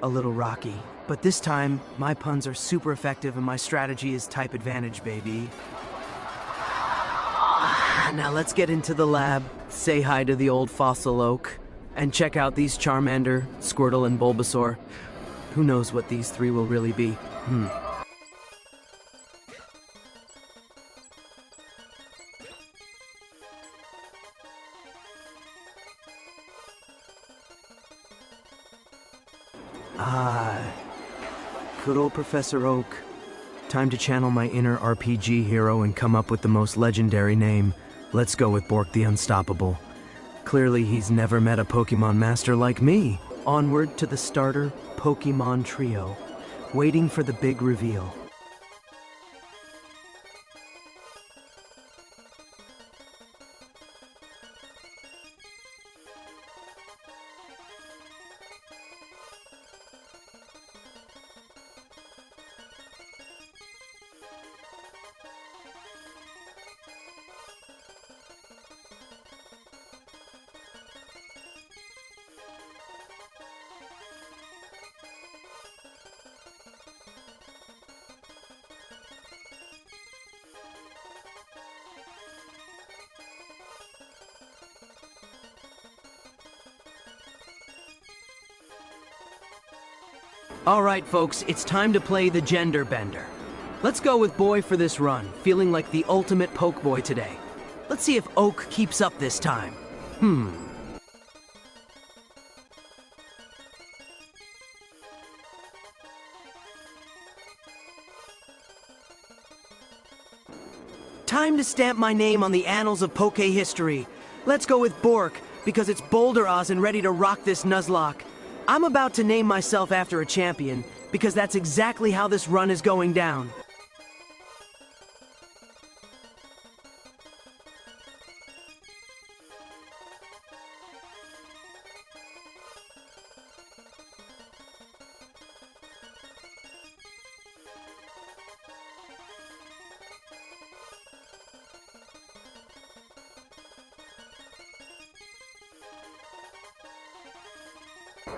a little rocky. But this time, my puns are super effective and my strategy is type advantage, baby. Now let's get into the lab, say hi to the old fossil oak, and check out these Charmander, Squirtle, and Bulbasaur. Who knows what these three will really be? Good old Professor Oak. Time to channel my inner RPG hero and come up with the most legendary name. Let's go with Bork the Unstoppable. Clearly he's never met a Pokemon master like me. Onward to the starter Pokemon trio, waiting for the big reveal. Alright folks, it's time to play the gender bender. Let's go with boy for this run, feeling like the ultimate poke boy today. Let's see if Oak keeps up this time. Time to stamp my name on the annals of Poke history. Let's go with Bork, because it's Boulder Oz and ready to rock this Nuzlocke. I'm about to name myself after a champion, because that's exactly how this run is going down.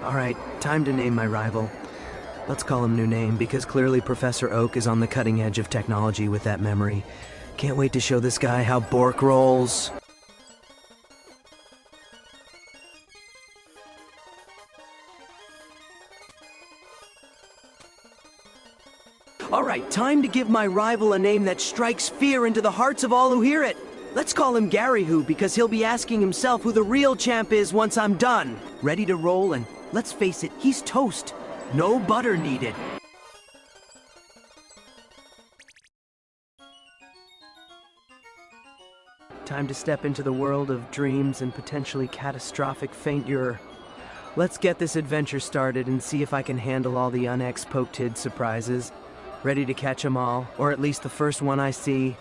Alright, time to name my rival. Let's call him new name, because clearly Professor Oak is on the cutting edge of technology with that memory. Can't wait to show this guy how Bork rolls. Alright, time to give my rival a name that strikes fear into the hearts of all who hear it. Let's call him Garyhoo, because he'll be asking himself who the real champ is once I'm done. Ready to roll, and let's face it, he's toast. No butter needed. Time to step into the world of dreams and potentially catastrophic failure. Let's get this adventure started and see if I can handle all the unexpected surprises. Ready to catch 'em all, or at least the first one I see.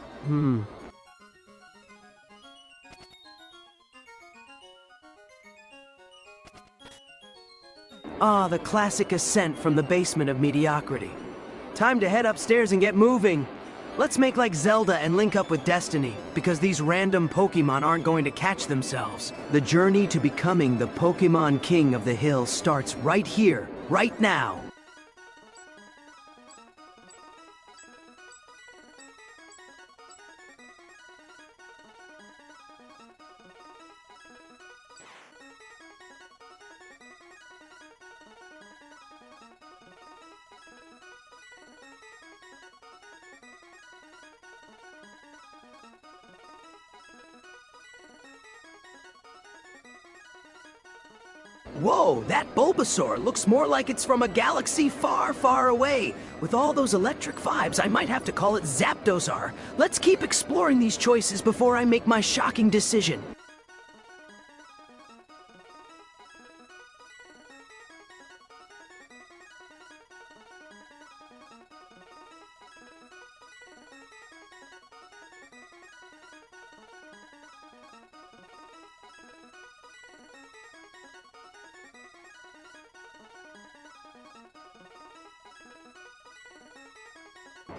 Ah, the classic ascent from the basement of mediocrity. Time to head upstairs and get moving. Let's make like Zelda and link up with Destiny, because these random Pokemon aren't going to catch themselves. The journey to becoming the Pokemon King of the Hill starts right here, right now. Whoa, that Bulbasaur looks more like it's from a galaxy far, far away. With all those electric vibes, I might have to call it Zapdozar. Let's keep exploring these choices before I make my shocking decision.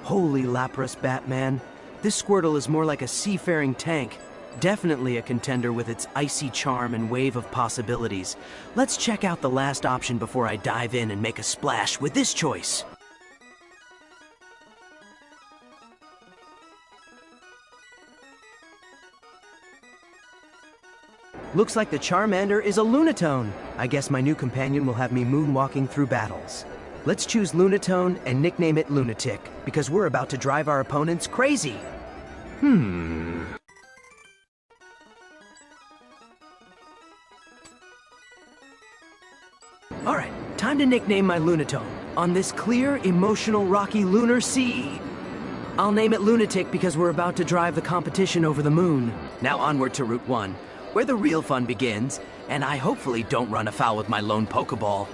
Holy Lapras, Batman. This Squirtle is more like a seafaring tank. Definitely a contender with its icy charm and wave of possibilities. Let's check out the last option before I dive in and make a splash with this choice. Looks like the Charmander is a Lunatone. I guess my new companion will have me moonwalking through battles. Let's choose Lunatone and nickname it Lunatic, because we're about to drive our opponents crazy. Alright, time to nickname my Lunatone. On this clear, emotional, rocky lunar sea. I'll name it Lunatic because we're about to drive the competition over the moon. Now onward to Route 1, where the real fun begins, and I hopefully don't run afoul with my lone Pokeball.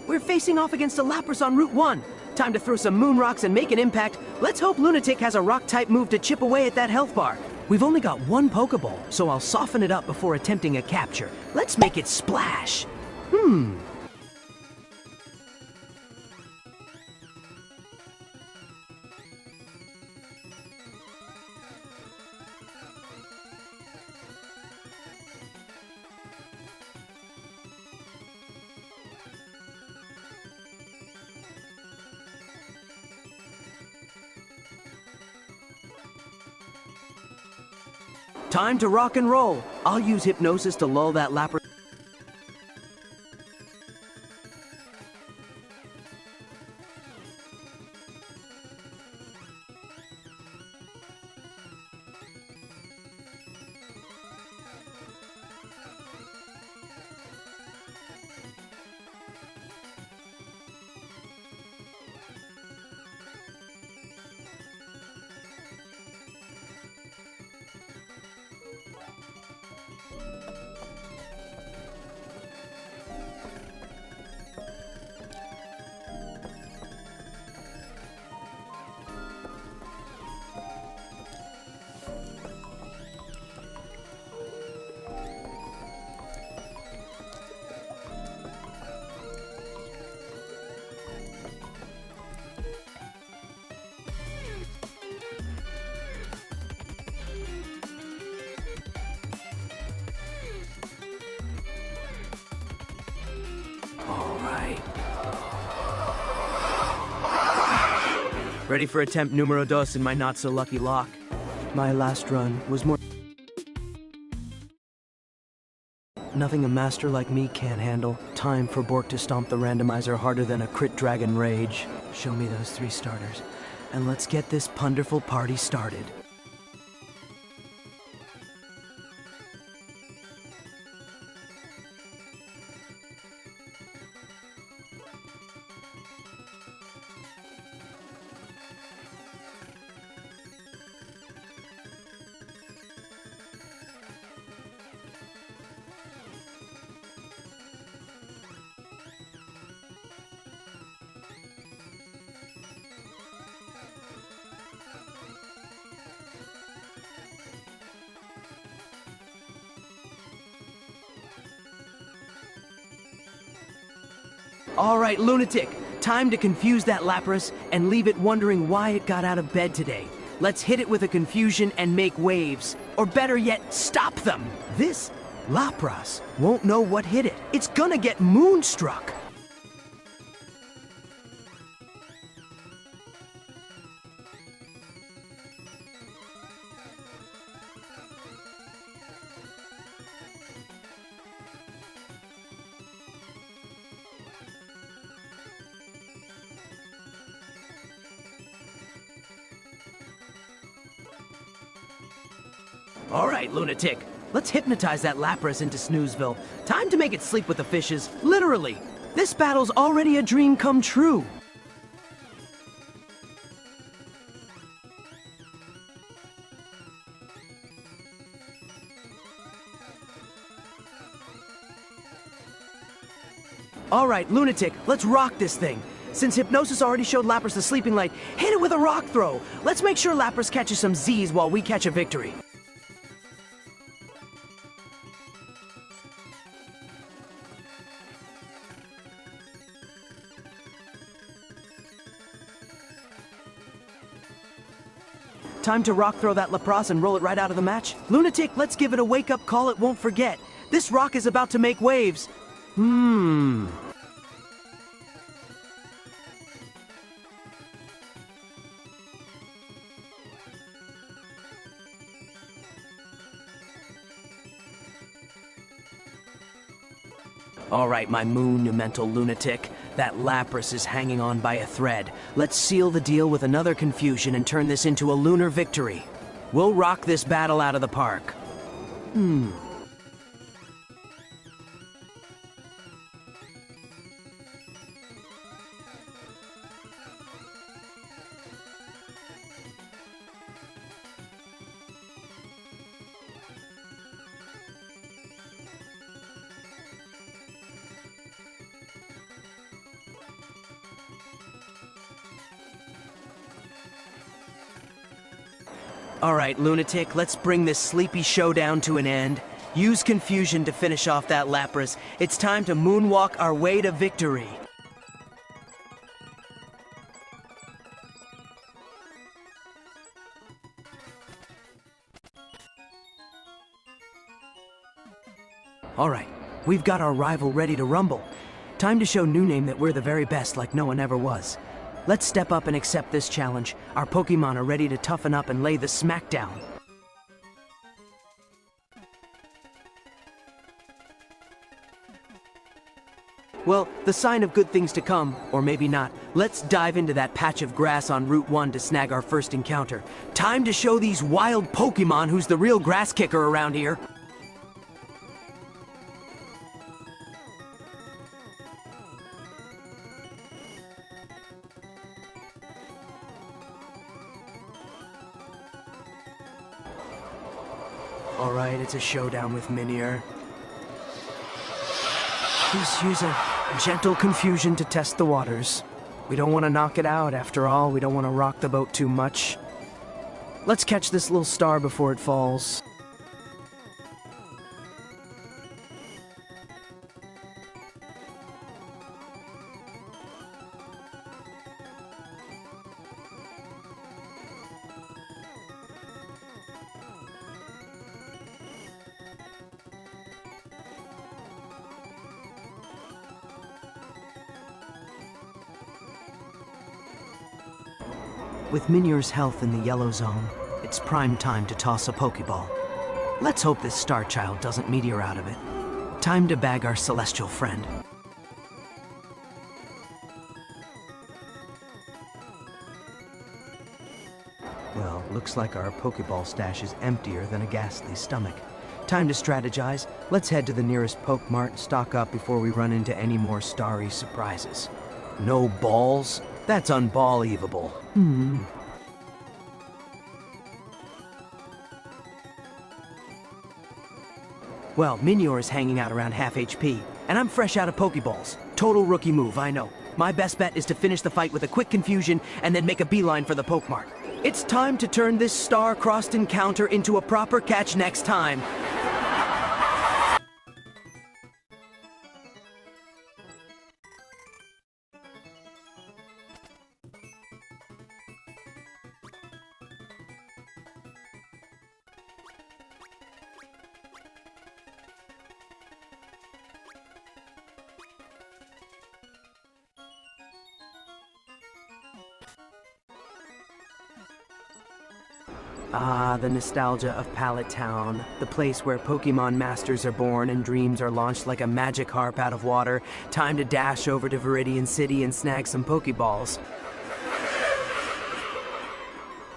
We're facing off against a Lapras on Route 1. Time to throw some moon rocks and make an impact. Let's hope Lunatic has a rock-type move to chip away at that health bar. We've only got one Pokeball, so I'll soften it up before attempting a capture. Let's make it splash. Time to rock and roll. I'll use Hypnosis to lull that Lapras. Ready for attempt numero dos in my not-so-lucky lock. My last run was more... Nothing a master like me can't handle. Time for Bork to stomp the randomizer harder than a crit dragon rage. Show me those 3 starters, and let's get this punderful party started. All right, Lunatic, time to confuse that Lapras and leave it wondering why it got out of bed today. Let's hit it with a confusion and make waves. Or better yet, stop them. This Lapras won't know what hit it. It's gonna get moonstruck. All right, Lunatic. Let's hypnotize that Lapras into Snoozeville. Time to make it sleep with the fishes, literally. This battle's already a dream come true. Alright, Lunatic, let's rock this thing. Since Hypnosis already showed Lapras the sleeping light, hit it with a rock throw. Let's make sure Lapras catches some Z's while we catch a victory. Time to rock throw that Lapras and roll it right out of the match. Lunatic, let's give it a wake-up call it won't forget. This rock is about to make waves. Alright, my monumental Lunatic. That Lapras is hanging on by a thread. Let's seal the deal with another confusion and turn this into a lunar victory. We'll rock this battle out of the park. Alright, Lunatic, let's bring this sleepy showdown to an end. Use confusion to finish off that Lapras. It's time to moonwalk our way to victory. Alright, we've got our rival ready to rumble. Time to show New Name that we're the very best like no one ever was. Let's step up and accept this challenge. Our Pokemon are ready to toughen up and lay the smackdown. Well, the sign of good things to come, or maybe not. Let's dive into that patch of grass on Route 1 to snag our first encounter. Time to show these wild Pokemon who's the real grass kicker around here. Alright, it's a showdown with Minior. He's using gentle confusion to test the waters. We don't want to knock it out, after all. We don't want to rock the boat too much. Let's catch this little star before it falls. With Minior's health in the yellow zone, it's prime time to toss a Pokeball. Let's hope this Star Child doesn't meteor out of it. Time to bag our celestial friend. Well, looks like our Pokeball stash is emptier than a ghastly stomach. Time to strategize. Let's head to the nearest Pokemart and stock up before we run into any more starry surprises. No balls? That's unbelievable. Well, Minior is hanging out around half HP, and I'm fresh out of Pokeballs. Total rookie move, I know. My best bet is to finish the fight with a quick confusion and then make a beeline for the Pokemart. It's time to turn this star-crossed encounter into a proper catch next time. Ah, the nostalgia of Pallet Town, the place where Pokemon masters are born and dreams are launched like a magic harp out of water. Time to dash over to Viridian City and snag some Pokeballs.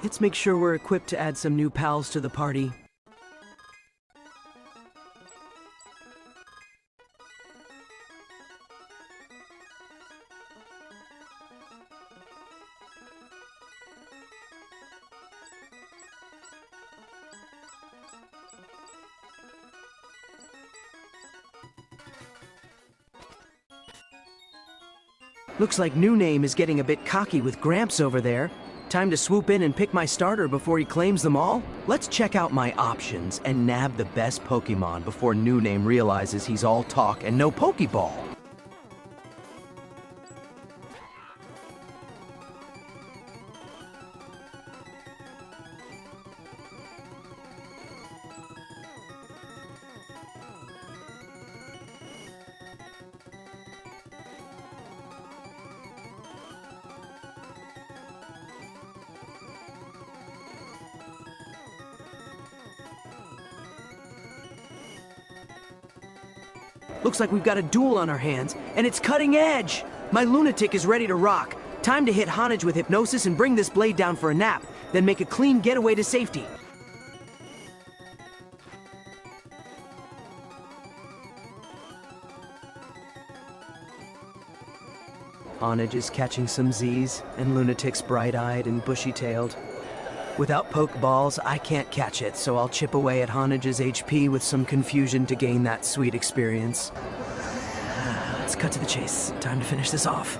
Let's make sure we're equipped to add some new pals to the party. Looks like New Name is getting a bit cocky with Gramps over there. Time to swoop in and pick my starter before he claims them all? Let's check out my options and nab the best Pokemon before New Name realizes he's all talk and no Pokeball. Looks like we've got a duel on our hands, and it's cutting edge! My lunatic is ready to rock. Time to hit Honage with hypnosis and bring this blade down for a nap, then make a clean getaway to safety. Honage is catching some Z's, and Lunatic's bright-eyed and bushy-tailed. Without Pokeballs, I can't catch it, so I'll chip away at Honage's HP with some confusion to gain that sweet experience. Let's cut to the chase. Time to finish this off.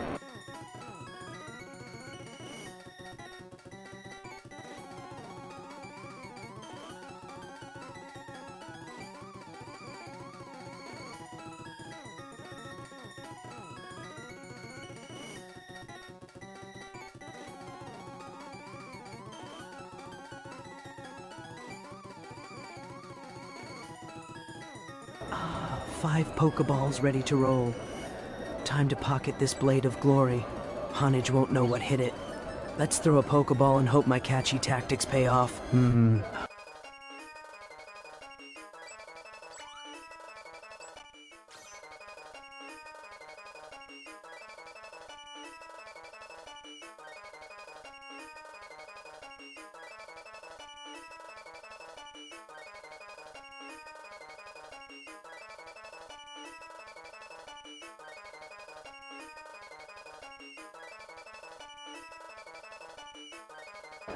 Five Pokeballs ready to roll. Time to pocket this blade of glory. Honage won't know what hit it. Let's throw a Pokeball and hope my catchy tactics pay off.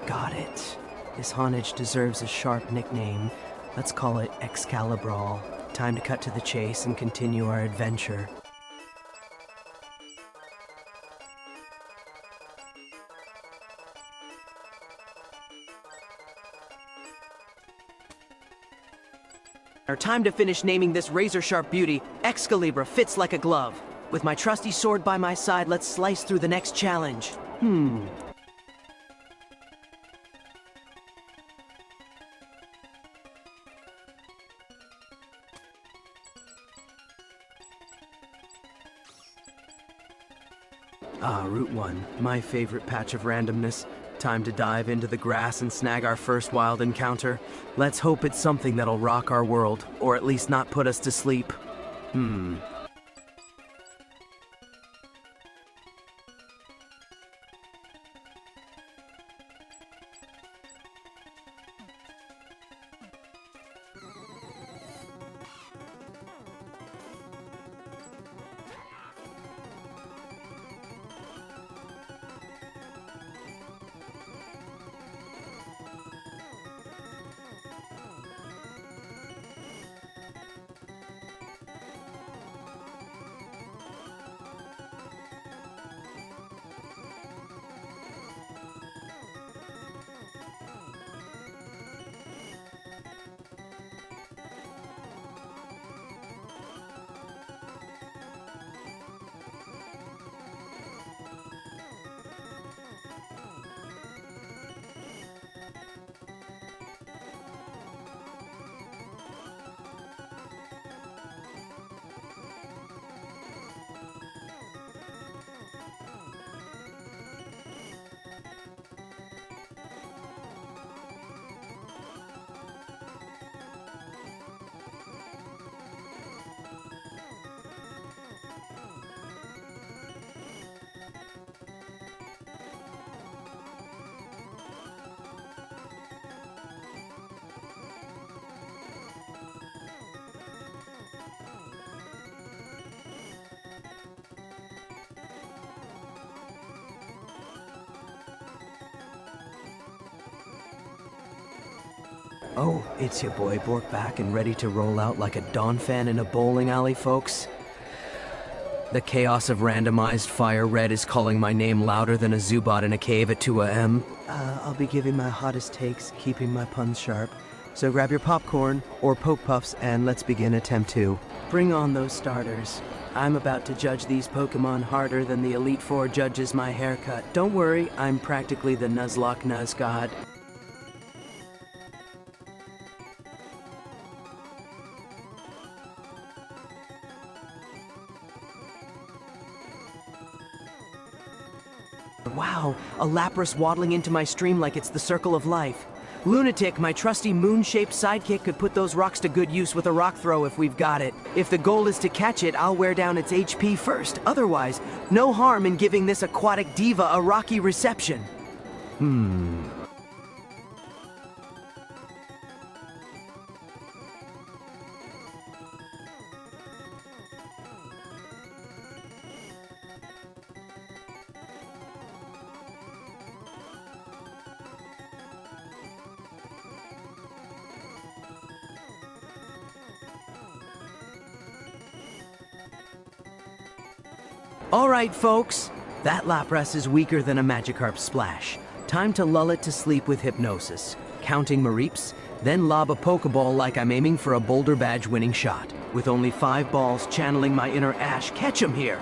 Got it. This Honage deserves a sharp nickname. Let's call it Excalibur. Time to cut to the chase and continue our adventure. Our time to finish naming this razor-sharp beauty. Excalibur fits like a glove. With my trusty sword by my side, let's slice through the next challenge. Route 1, my favorite patch of randomness. Time to dive into the grass and snag our first wild encounter. Let's hope it's something that'll rock our world, or at least not put us to sleep. Oh, it's your boy Bork back and ready to roll out like a Dawn fan in a bowling alley, folks. The chaos of randomized fire red is calling my name louder than a Zubot in a cave at 2 a.m. I'll be giving my hottest takes, keeping my puns sharp. So grab your popcorn or poke puffs and let's begin attempt 2. Bring on those starters. I'm about to judge these Pokemon harder than the Elite Four judges my haircut. Don't worry, I'm practically the Nuzlocke Nuz God. Wow, a Lapras waddling into my stream like it's the circle of life. Lunatic, my trusty moon-shaped sidekick, could put those rocks to good use with a rock throw if we've got it. If the goal is to catch it, I'll wear down its HP first. Otherwise, no harm in giving this aquatic diva a rocky reception. Alright, folks. That Lapras is weaker than a Magikarp splash. Time to lull it to sleep with hypnosis. Counting Mareeps, then lob a Pokeball like I'm aiming for a Boulder Badge winning shot. With only 5 balls, channeling my inner Ash, catch him here!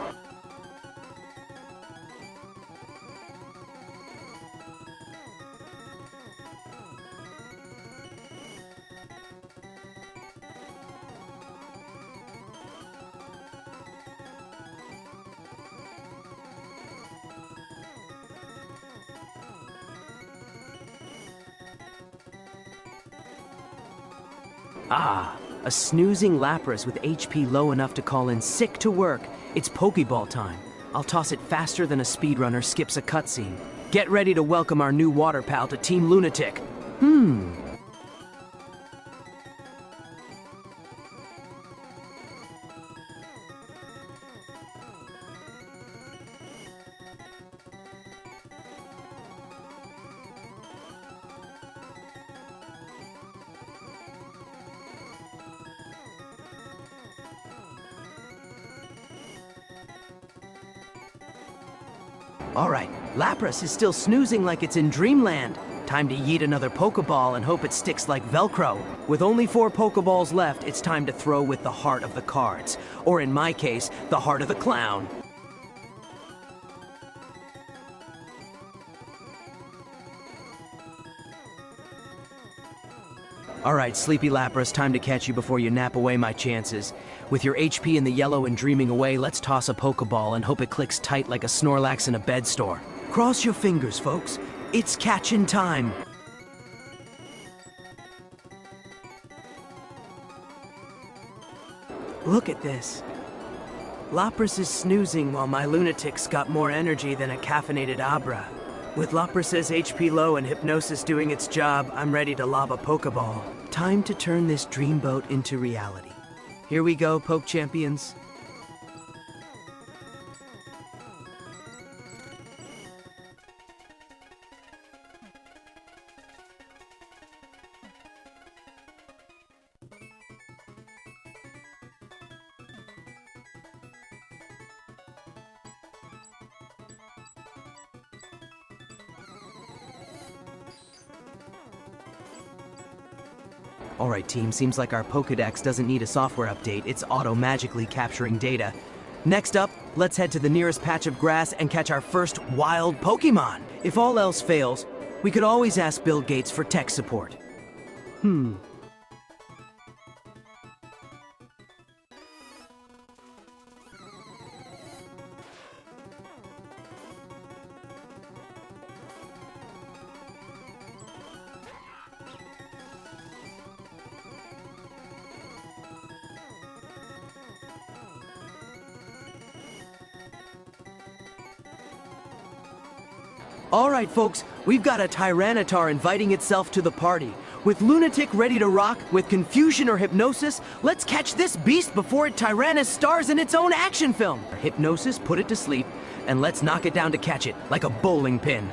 Ah, a snoozing Lapras with HP low enough to call in sick to work. It's Pokeball time. I'll toss it faster than a speedrunner skips a cutscene. Get ready to welcome our new water pal to Team Lunatic. Alright, Lapras is still snoozing like it's in dreamland. Time to yeet another Pokeball and hope it sticks like Velcro. With only 4 Pokeballs left, it's time to throw with the heart of the cards. Or in my case, the heart of the clown. Alright, Sleepy Lapras, time to catch you before you nap away my chances. With your HP in the yellow and dreaming away, let's toss a Pokeball and hope it clicks tight like a Snorlax in a bed store. Cross your fingers, folks. It's catching time. Look at this. Lapras is snoozing while my Lunatic's got more energy than a caffeinated Abra. With Lapras's HP low and Hypnosis doing its job, I'm ready to lob a Pokeball. Time to turn this dreamboat into reality. Here we go, Poke Champions. Alright team, seems like our Pokédex doesn't need a software update, it's auto-magically capturing data. Next up, let's head to the nearest patch of grass and catch our first wild Pokémon. If all else fails, we could always ask Bill Gates for tech support. Alright folks, we've got a Tyranitar inviting itself to the party. With Lunatic ready to rock, with Confusion or Hypnosis, let's catch this beast before it Tyrannus stars in its own action film. Hypnosis, put it to sleep, and let's knock it down to catch it, like a bowling pin.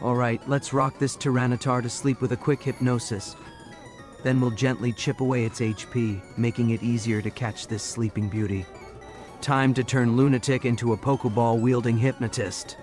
Alright, let's rock this Tyranitar to sleep with a quick hypnosis. Then we'll gently chip away its HP, making it easier to catch this sleeping beauty. Time to turn Lunatic into a Pokeball-wielding hypnotist.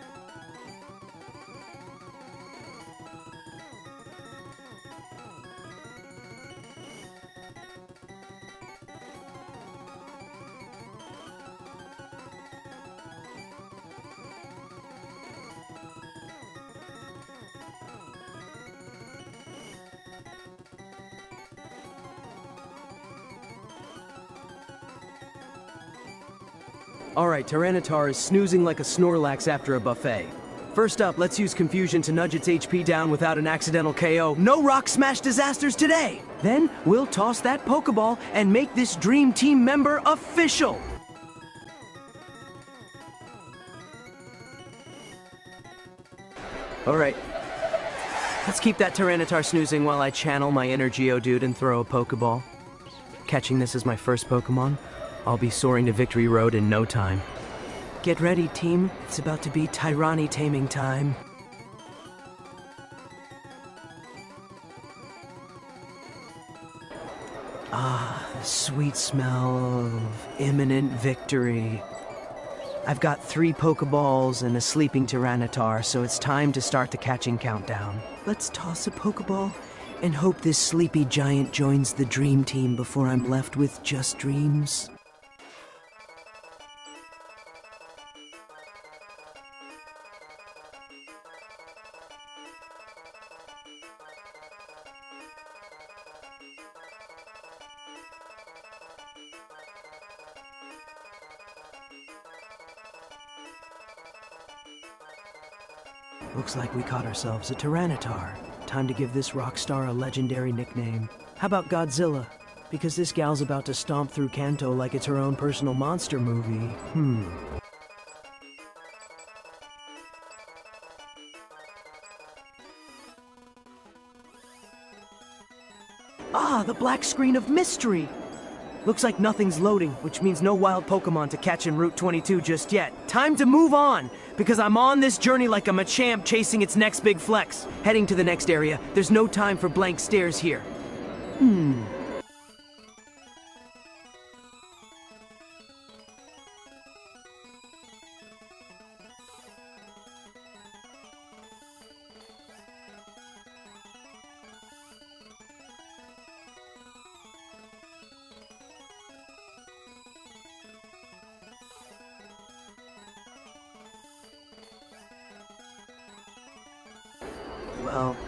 Alright, Tyranitar is snoozing like a Snorlax after a buffet. First up, let's use Confusion to nudge its HP down without an accidental KO. No Rock Smash disasters today! Then, we'll toss that Pokeball and make this Dream Team member official! Alright. Let's keep that Tyranitar snoozing while I channel my inner Geodude and throw a Pokeball. Catching this as my first Pokemon, I'll be soaring to Victory Road in no time. Get ready, team. It's about to be Tyranny taming time. Ah, the sweet smell of imminent victory. I've got 3 Pokeballs and a sleeping Tyranitar, so it's time to start the catching countdown. Let's toss a Pokeball and hope this sleepy giant joins the Dream Team before I'm left with just dreams. Looks like we caught ourselves a Tyranitar. Time to give this rock star a legendary nickname. How about Godzilla? Because this gal's about to stomp through Kanto like it's her own personal monster movie. Ah, the black screen of mystery! Looks like nothing's loading, which means no wild Pokemon to catch in Route 22 just yet. Time to move on, because I'm on this journey like a Machamp chasing its next big flex. Heading to the next area, there's no time for blank stares here.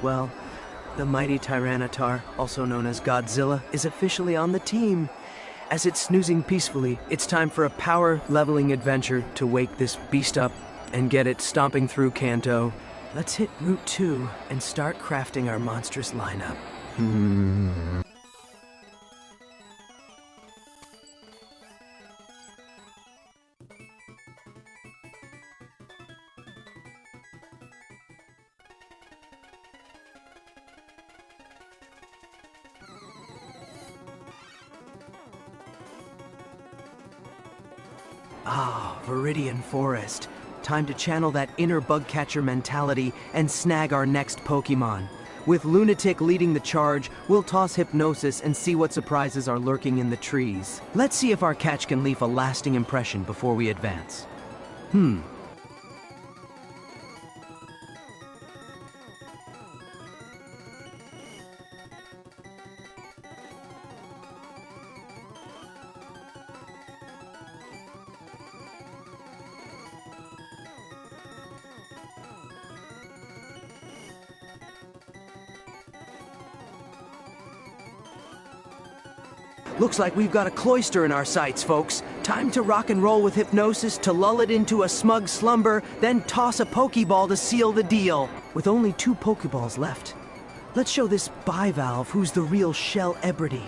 Well, the mighty Tyranitar, also known as Godzilla, is officially on the team. As it's snoozing peacefully, it's time for a power-leveling adventure to wake this beast up and get it stomping through Kanto. Let's hit Route 2 and start crafting our monstrous lineup. Ah, Viridian Forest. Time to channel that inner bug catcher mentality and snag our next Pokemon. With Lunatic leading the charge, we'll toss Hypnosis and see what surprises are lurking in the trees. Let's see if our catch can leave a lasting impression before we advance. Looks like we've got a cloister in our sights, folks. Time to rock and roll with Hypnosis to lull it into a smug slumber, then toss a Pokeball to seal the deal. With only 2 Pokeballs left, let's show this bivalve who's the real celebrity.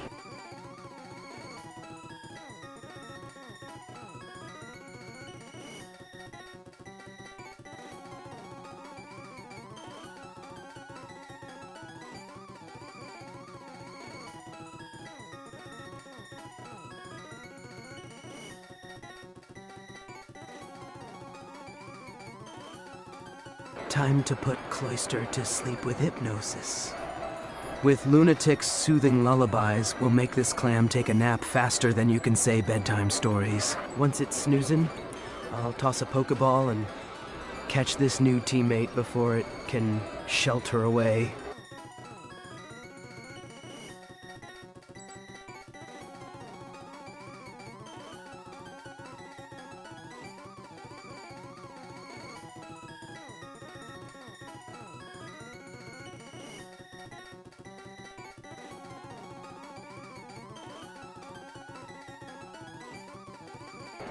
Time to put Cloister to sleep with hypnosis. With Lunatic's soothing lullabies, we'll make this clam take a nap faster than you can say bedtime stories. Once it's snoozing, I'll toss a Pokeball and catch this new teammate before it can shelter away.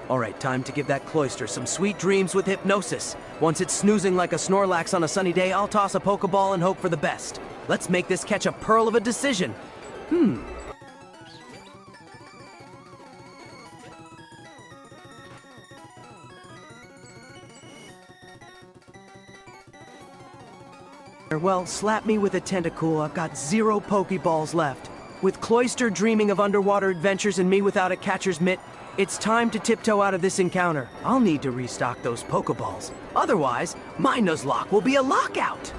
Alright, time to give that Cloister some sweet dreams with hypnosis. Once it's snoozing like a Snorlax on a sunny day, I'll toss a Pokeball and hope for the best. Let's make this catch a pearl of a decision. Well, slap me with a Tentacool, I've got 0 Pokeballs left. With Cloister dreaming of underwater adventures and me without a catcher's mitt, it's time to tiptoe out of this encounter. I'll need to restock those Pokeballs. Otherwise, my Nuzlocke will be a lockout.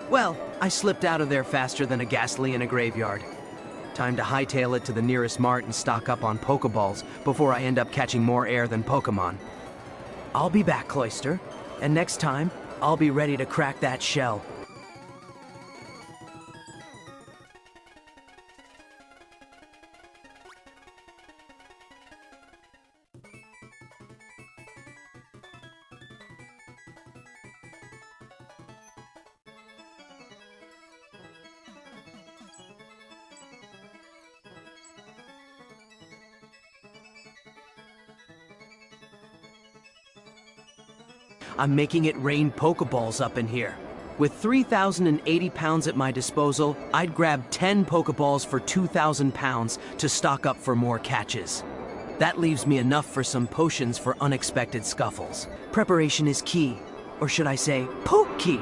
Well, I slipped out of there faster than a ghastly in a graveyard. Time to hightail it to the nearest mart and stock up on Pokeballs before I end up catching more air than Pokemon. I'll be back, Cloister, and next time, I'll be ready to crack that shell. I'm making it rain Pokeballs up in here. With 3,080 pounds at my disposal, I'd grab 10 Pokeballs for 2,000 pounds to stock up for more catches. That leaves me enough for some potions for unexpected scuffles. Preparation is key, or should I say, poke key.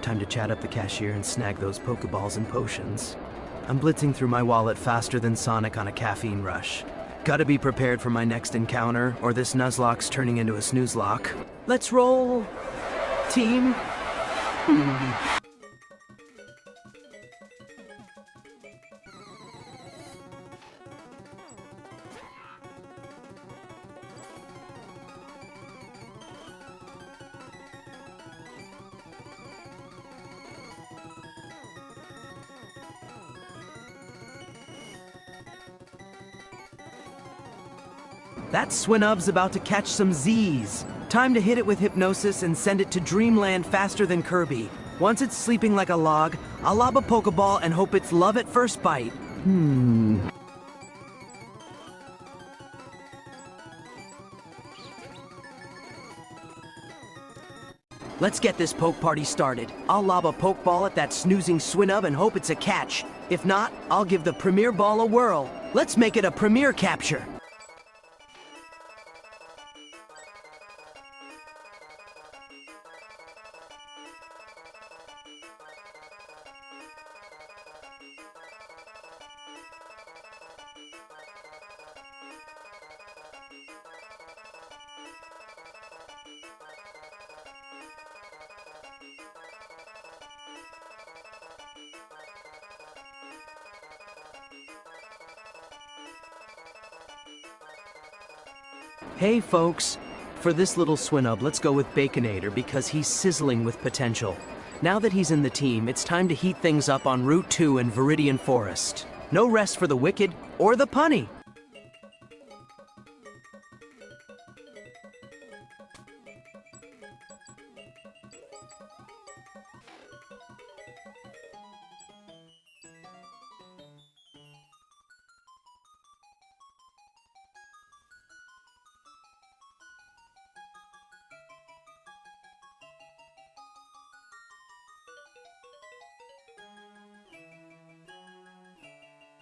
Time to chat up the cashier and snag those Pokeballs and potions. I'm blitzing through my wallet faster than Sonic on a caffeine rush. Gotta be prepared for my next encounter, or this Nuzlocke's turning into a Snoozlocke. Let's roll, team. That Swinub's about to catch some Z's. Time to hit it with hypnosis and send it to dreamland faster than Kirby. Once it's sleeping like a log, I'll lob a Pokeball and hope it's love at first bite. Let's get this poke party started. I'll lob a Pokeball at that snoozing Swinub and hope it's a catch. If not, I'll give the Premier Ball a whirl. Let's make it a Premier capture. Hey folks, for this little Swinub, let's go with Baconator because he's sizzling with potential. Now that he's in the team, it's time to heat things up on Route 2 in Viridian Forest. No rest for the wicked or the punny.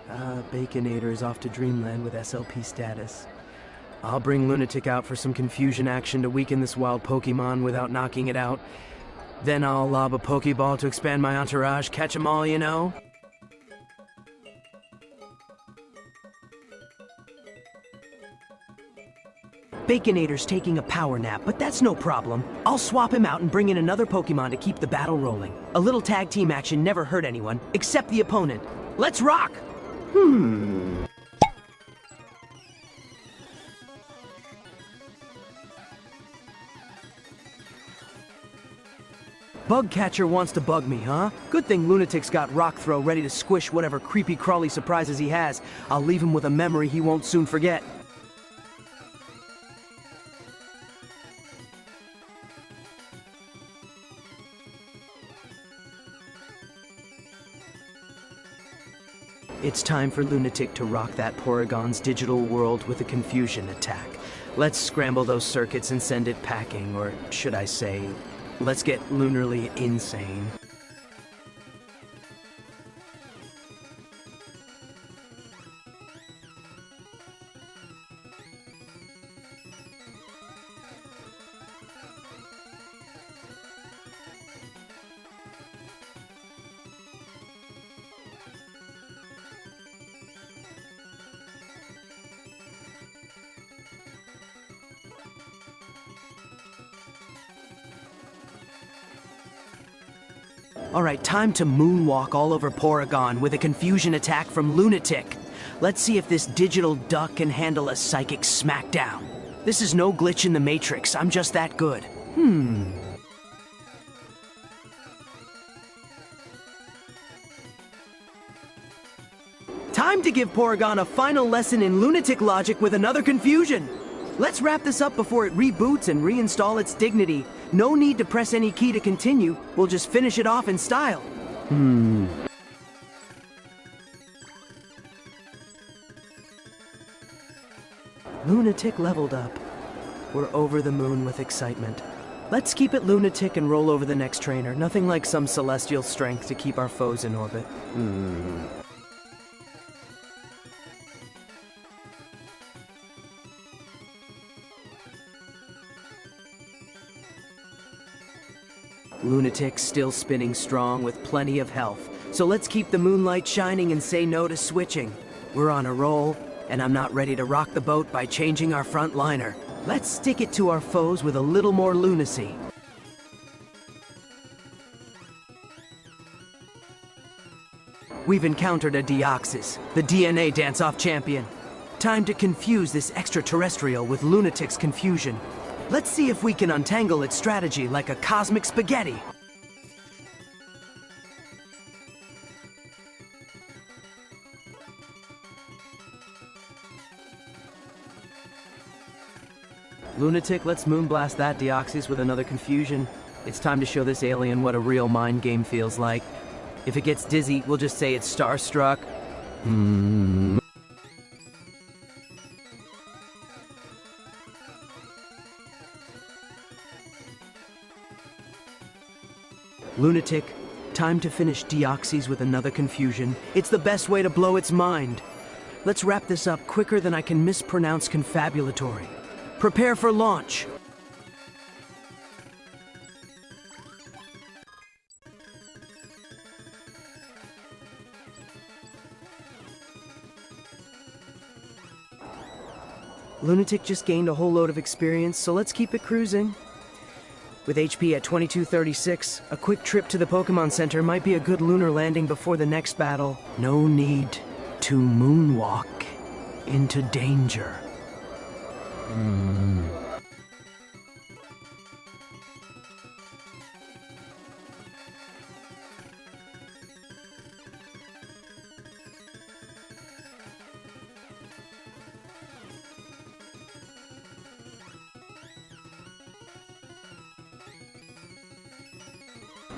Baconator is off to Dreamland with SLP status. I'll bring Lunatic out for some confusion action to weaken this wild Pokemon without knocking it out. Then I'll lob a Pokeball to expand my entourage, catch 'em all, you know? Baconator's taking a power nap, but that's no problem. I'll swap him out and bring in another Pokemon to keep the battle rolling. A little tag team action never hurt anyone, except the opponent. Let's rock! Bugcatcher wants to bug me, huh? Good thing Lunatic's got Rock Throw ready to squish whatever creepy crawly surprises he has. I'll leave him with a memory he won't soon forget. It's time for Lunatic to rock that Porygon's digital world with a confusion attack. Let's scramble those circuits and send it packing, or should I say, let's get lunarly insane. Alright, time to moonwalk all over Porygon with a confusion attack from Lunatic. Let's see if this digital duck can handle a psychic smackdown. This is no glitch in the Matrix, I'm just that good. Time to give Porygon a final lesson in lunatic logic with another confusion. Let's wrap this up before it reboots and reinstall its dignity. No need to press any key to continue. We'll just finish it off in style. Lunatic leveled up. We're over the moon with excitement. Let's keep it Lunatic and roll over the next trainer. Nothing like some celestial strength to keep our foes in orbit. Lunatic's still spinning strong with plenty of health, so let's keep the moonlight shining and say no to switching. We're on a roll, and I'm not ready to rock the boat by changing our front liner. Let's stick it to our foes with a little more lunacy. We've encountered a Deoxys, the DNA dance-off champion. Time to confuse this extraterrestrial with Lunatic's confusion. Let's see if we can untangle its strategy like a cosmic spaghetti. Lunatic, let's moonblast that Deoxys with another confusion. It's time to show this alien what a real mind game feels like. If it gets dizzy, we'll just say it's starstruck. Lunatic, time to finish Deoxys with another confusion. It's the best way to blow its mind. Let's wrap this up quicker than I can mispronounce confabulatory. Prepare for launch. Lunatic just gained a whole load of experience, so let's keep it cruising. With HP at 2236, a quick trip to the Pokemon Center might be a good lunar landing before the next battle. No need to moonwalk into danger.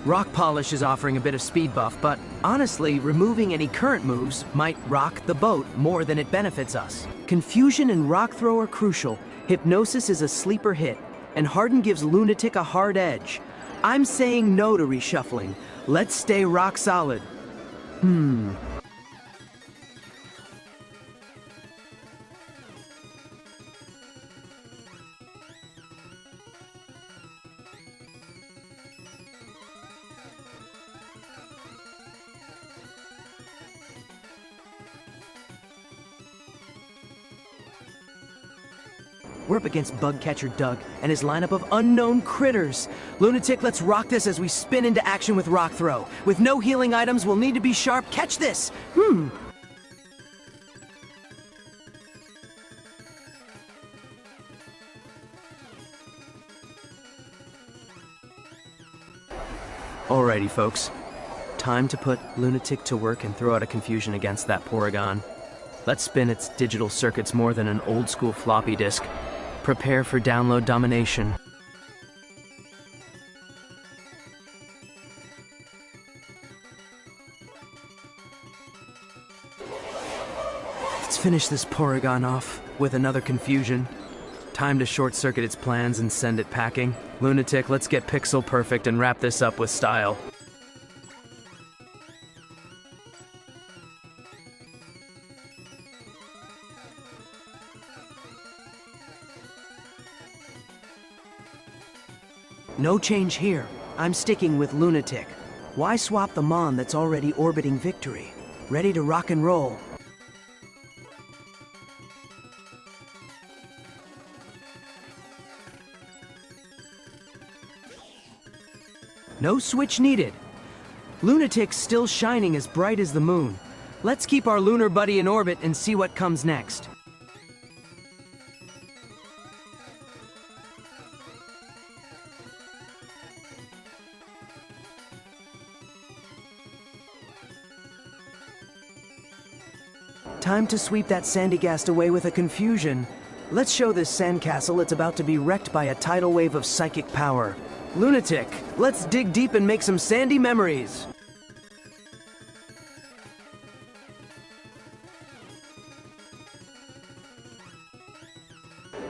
Rock Polish is offering a bit of speed buff, but honestly, removing any current moves might rock the boat more than it benefits us. Confusion and Rock Throw are crucial. Hypnosis is a sleeper hit, and Harden gives Lunatic a hard edge. I'm saying no to reshuffling. Let's stay rock solid. We're up against Bugcatcher Doug and his lineup of unknown critters. Lunatic, let's rock this as we spin into action with Rock Throw. With no healing items, we'll need to be sharp. Catch this! Alrighty, folks. Time to put Lunatic to work and throw out a confusion against that Porygon. Let's spin its digital circuits more than an old-school floppy disk. Prepare for download domination. Let's finish this Porygon off with another confusion. Time to short-circuit its plans and send it packing. Lunatic, let's get pixel perfect and wrap this up with style. No change here. I'm sticking with Lunatic. Why swap the Mon that's already orbiting victory? Ready to rock and roll. No switch needed. Lunatic's still shining as bright as the moon. Let's keep our lunar buddy in orbit and see what comes next. Time to sweep that Sandygast away with a confusion. Let's show this sandcastle it's about to be wrecked by a tidal wave of psychic power. Lunatic, let's dig deep and make some sandy memories.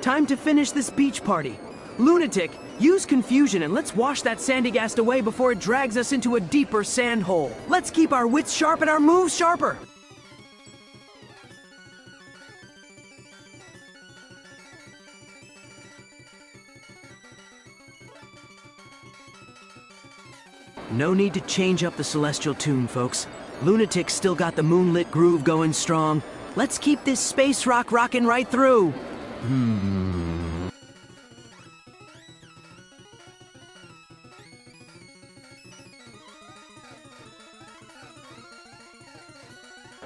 Time to finish this beach party. Lunatic, use confusion and let's wash that Sandygast away before it drags us into a deeper sand hole. Let's keep our wits sharp and our moves sharper. No need to change up the celestial tune, folks. Lunatic's still got the moonlit groove going strong. Let's keep this space rock rocking right through.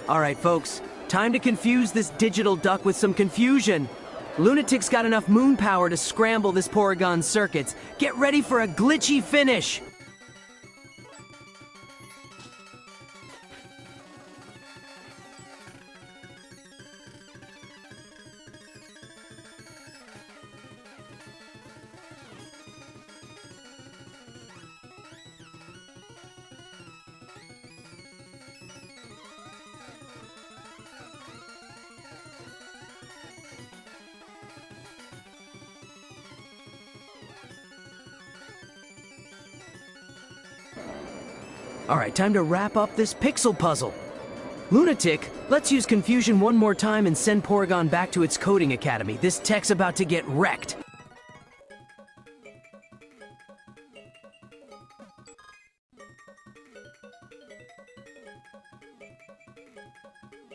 Alright, folks. Time to confuse this digital duck with some confusion. Lunatic's got enough moon power to scramble this Porygon circuits. Get ready for a glitchy finish. Alright, time to wrap up this pixel puzzle. Lunatic, let's use confusion one more time and send Porygon back to its coding academy. This tech's about to get wrecked.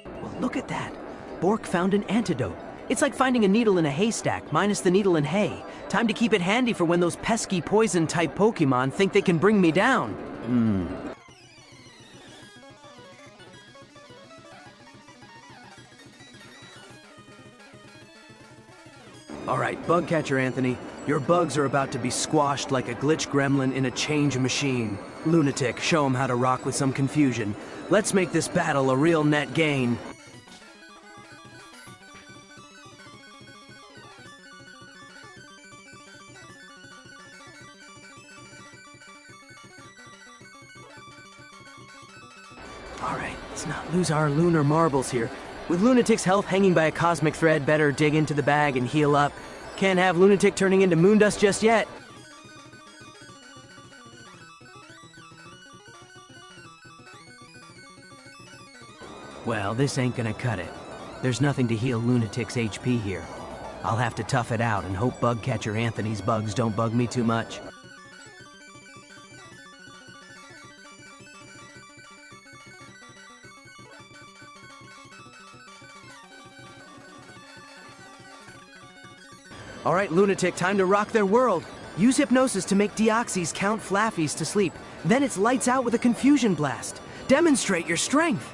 Well, look at that. Bork found an antidote. It's like finding a needle in a haystack, minus the needle in hay. Time to keep it handy for when those pesky poison-type Pokemon think they can bring me down. Alright, Bugcatcher Anthony, your bugs are about to be squashed like a glitch gremlin in a change machine. Lunatic, show them how to rock with some confusion. Let's make this battle a real net gain. Alright, let's not lose our lunar marbles here. With Lunatic's health hanging by a cosmic thread, better dig into the bag and heal up. Can't have Lunatic turning into Moondust just yet. Well, this ain't gonna cut it. There's nothing to heal Lunatic's HP here. I'll have to tough it out and hope Bugcatcher Anthony's bugs don't bug me too much. All right, Lunatic, time to rock their world. Use hypnosis to make Deoxys count Flaffies to sleep. Then it's lights out with a confusion blast. Demonstrate your strength.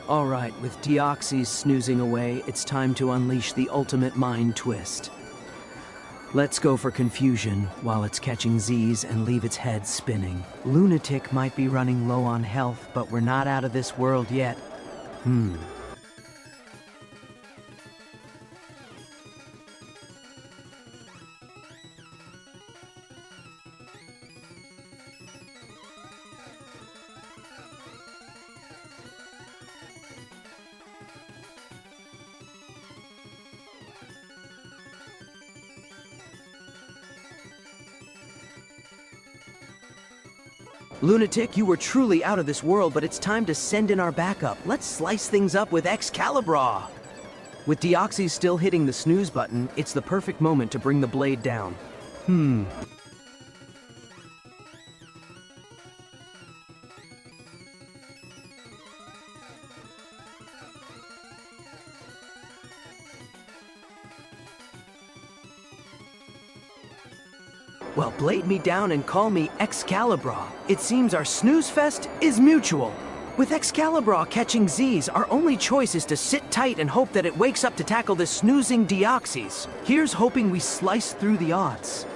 All right, with Deoxys snoozing away, it's time to unleash the ultimate mind twist. Let's go for confusion while it's catching Z's and leave its head spinning. Lunatic might be running low on health, but we're not out of this world yet. Lunatic, you were truly out of this world, but it's time to send in our backup. Let's slice things up with Excalibur! With Deoxys still hitting the snooze button, it's the perfect moment to bring the blade down. Well, blade me down and call me Excalibur. It seems our snooze fest is mutual. With Excalibur catching Z's, our only choice is to sit tight and hope that it wakes up to tackle this snoozing Deoxys. Here's hoping we slice through the odds.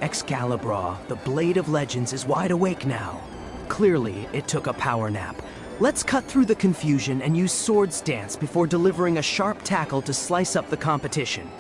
Excalibur, the Blade of Legends, is wide awake now. Clearly, it took a power nap. Let's cut through the confusion and use Swords Dance before delivering a sharp tackle to slice up the competition.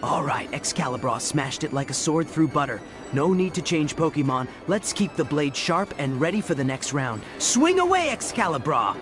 All right, Excalibur smashed it like a sword through butter. No need to change Pokemon. Let's keep the blade sharp and ready for the next round. Swing away, Excalibur!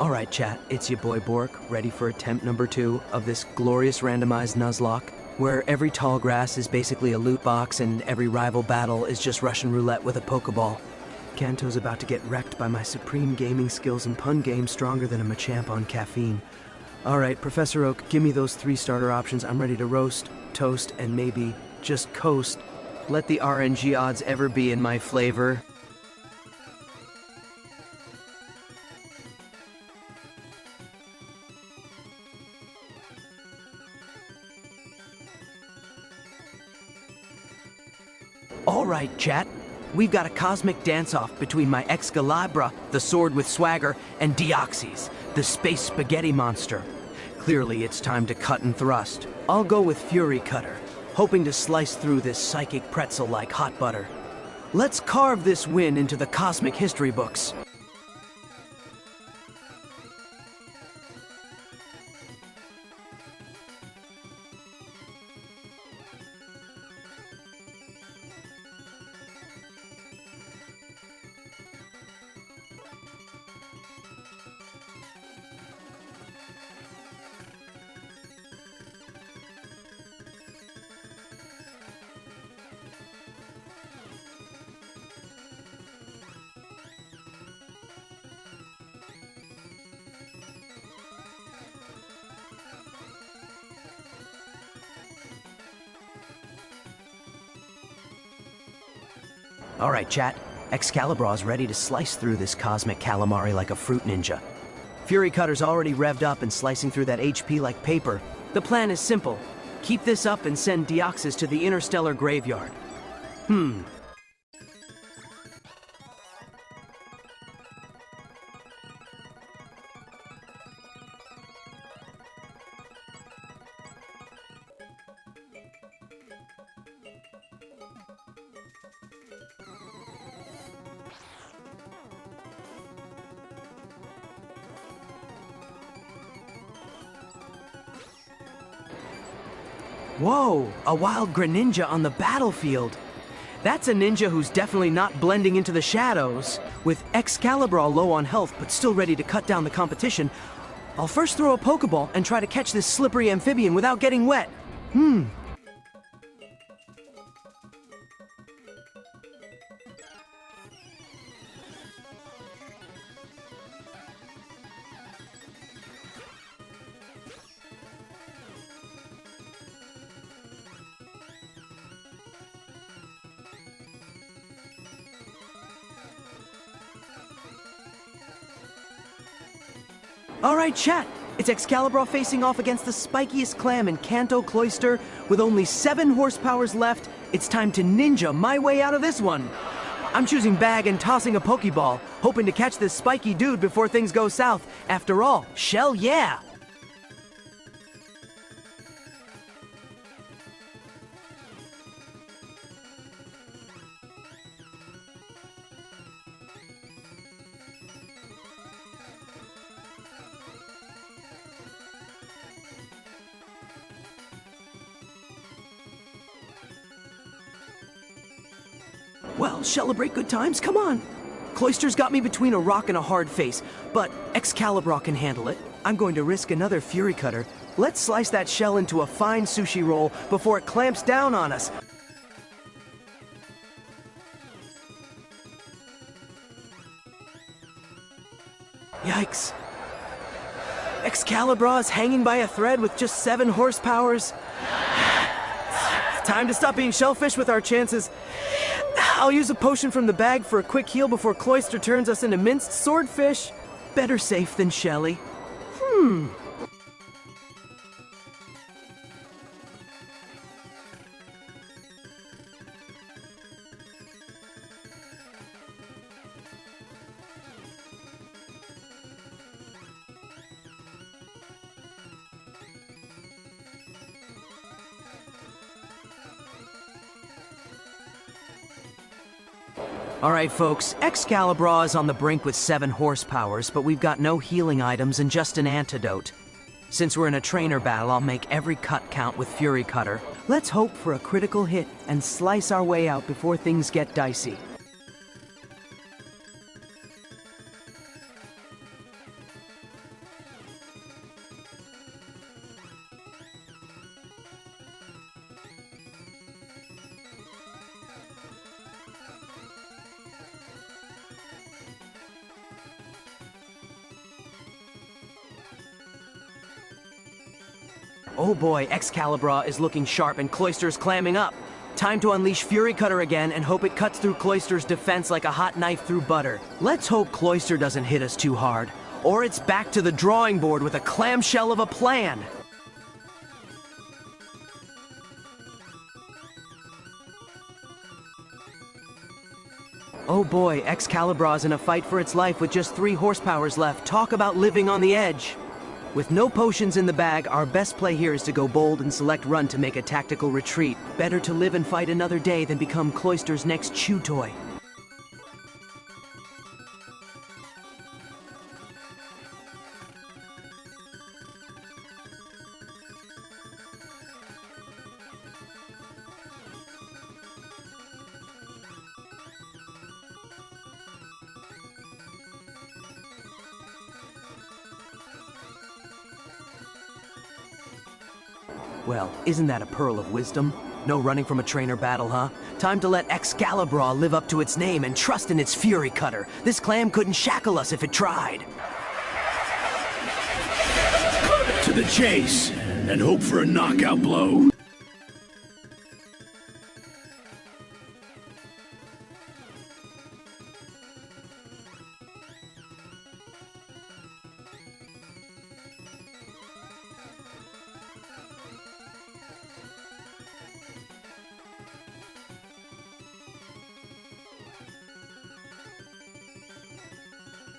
Alright chat, it's your boy Bork, ready for attempt number 2 of this glorious randomized Nuzlocke, where every tall grass is basically a loot box and every rival battle is just Russian roulette with a Pokeball. Kanto's about to get wrecked by my supreme gaming skills and pun game stronger than a Machamp on caffeine. Alright, Professor Oak, give me those 3 starter options. I'm ready to roast, toast, and maybe just coast. Let the RNG odds ever be in my flavor. Alright, chat. we've got a cosmic dance-off between my Excalibur, the sword with swagger, and Deoxys, the space spaghetti monster. Clearly, it's time to cut and thrust. I'll go with Fury Cutter, hoping to slice through this psychic pretzel like hot butter. Let's carve this win into the cosmic history books. All right, chat. Excalibur is ready to slice through this cosmic calamari like a fruit ninja. Fury Cutter's already revved up and slicing through that HP like paper. The plan is simple. Keep this up and send Deoxys to the interstellar graveyard. Whoa, a wild Greninja on the battlefield. That's a ninja who's definitely not blending into the shadows. With Excalibur low on health but still ready to cut down the competition, I'll first throw a Pokeball and try to catch this slippery amphibian without getting wet. All right, chat. It's Excalibur facing off against the spikiest clam in Kanto Cloister. With only 7 horsepowers left, it's time to ninja my way out of this one. I'm choosing bag and tossing a Pokeball, hoping to catch this spiky dude before things go south. After all, Shell yeah! Well, celebrate good times, come on. Cloister's got me between a rock and a hard face, but Excalibur can handle it. I'm going to risk another Fury Cutter. Let's slice that shell into a fine sushi roll before it clamps down on us. Yikes. Excalibur is hanging by a thread with just 7 horsepowers. Time to stop being shellfish with our chances. I'll use a potion from the bag for a quick heal before Cloister turns us into minced swordfish. Better safe than Shelly. All right, folks, Excalibur is on the brink with 7 horsepowers, but we've got no healing items and just an antidote. Since we're in a trainer battle, I'll make every cut count with Fury Cutter. Let's hope for a critical hit and slice our way out before things get dicey. Oh boy, Excalibur is looking sharp and Cloister's clamming up. Time to unleash Fury Cutter again and hope it cuts through Cloister's defense like a hot knife through butter. Let's hope Cloister doesn't hit us too hard, or it's back to the drawing board with a clamshell of a plan. Oh boy, Excalibur's in a fight for its life with just 3 horsepowers left. Talk about living on the edge. With no potions in the bag, our best play here is to go bold and select run to make a tactical retreat. Better to live and fight another day than become Cloyster's next chew toy. Well, isn't that a pearl of wisdom? No running from a trainer battle, huh? Time to let Excalibur live up to its name and trust in its Fury Cutter. This clam couldn't shackle us if it tried. Cut to the chase and hope for a knockout blow.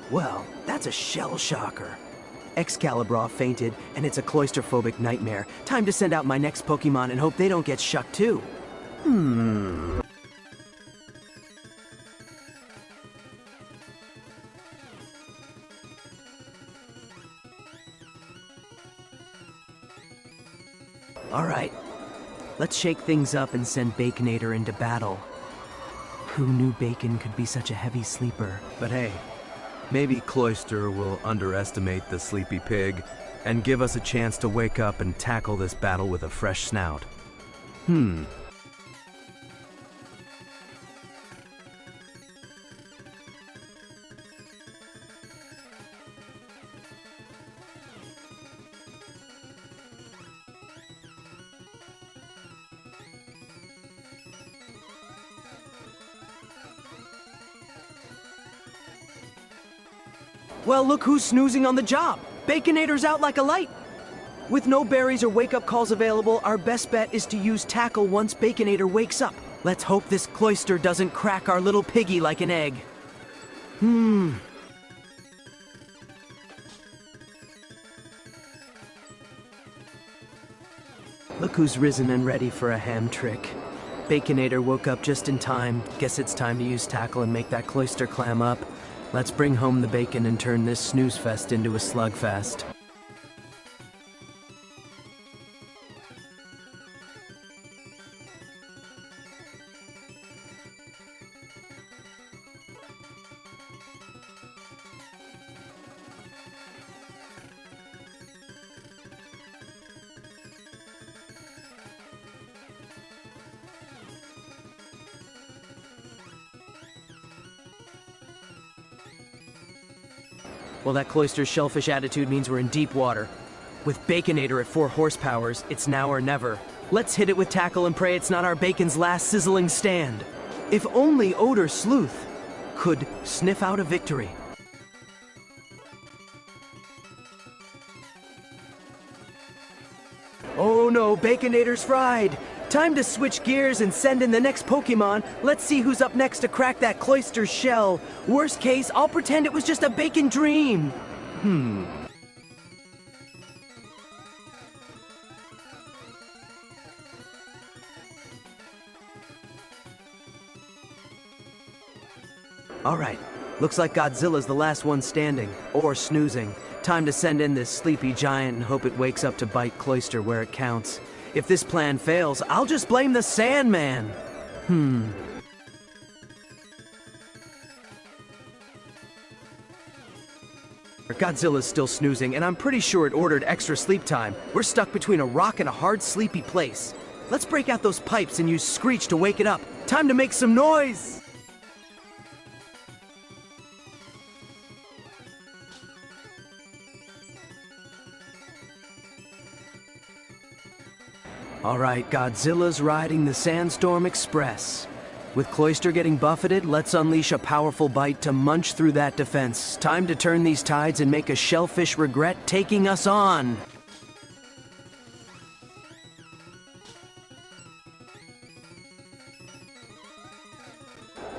Well, that's a shell shocker. Excalibur fainted, and it's a claustrophobic nightmare. Time to send out my next Pokemon and hope they don't get shucked too. Alright, let's shake things up and send Baconator into battle. Who knew Bacon could be such a heavy sleeper? But hey, maybe Cloyster will underestimate the sleepy pig and give us a chance to wake up and tackle this battle with a fresh snout. Well, look who's snoozing on the job. Baconator's out like a light. With no berries or wake-up calls available, our best bet is to use Tackle once Baconator wakes up. Let's hope this Cloyster doesn't crack our little piggy like an egg. Look who's risen and ready for a ham trick. Baconator woke up just in time. Guess it's time to use Tackle and make that Cloyster clam up. Let's bring home the bacon and turn this snooze fest into a slugfest. Well, that Cloyster's shellfish attitude means we're in deep water. With Baconator at 4 horsepowers, it's now or never. Let's hit it with Tackle and pray it's not our Bacon's last sizzling stand. If only Odor Sleuth could sniff out a victory. Oh no, Baconator's fried! Time to switch gears and send in the next Pokemon. Let's see who's up next to crack that Cloyster's shell. Worst case, I'll pretend it was just a bacon dream. Alright, looks like Godzilla's the last one standing, or snoozing. Time to send in this sleepy giant and hope it wakes up to bite Cloyster where it counts. If this plan fails, I'll just blame the Sandman. Godzilla's still snoozing, and I'm pretty sure it ordered extra sleep time. We're stuck between a rock and a hard, sleepy place. Let's break out those pipes and use Screech to wake it up. Time to make some noise! Alright, Godzilla's riding the Sandstorm Express. With Cloyster getting buffeted, let's unleash a powerful bite to munch through that defense. Time to turn these tides and make a shellfish regret taking us on.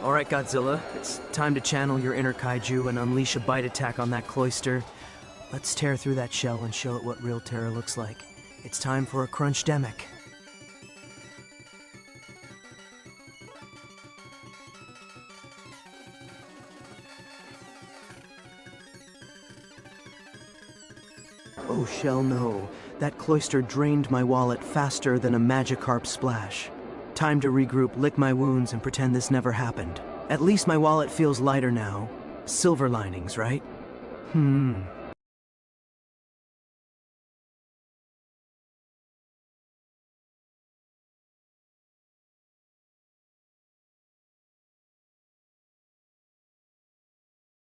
Alright, Alright, Godzilla, it's time to channel your inner kaiju and unleash a bite attack on that cloister. Let's tear through that shell and show it what real terror looks like. It's time for a crunch-demic. Oh, shell no. That cloister drained my wallet faster than a Magikarp splash. Time to regroup, lick my wounds, and pretend this never happened. At least my wallet feels lighter now. Silver linings, right?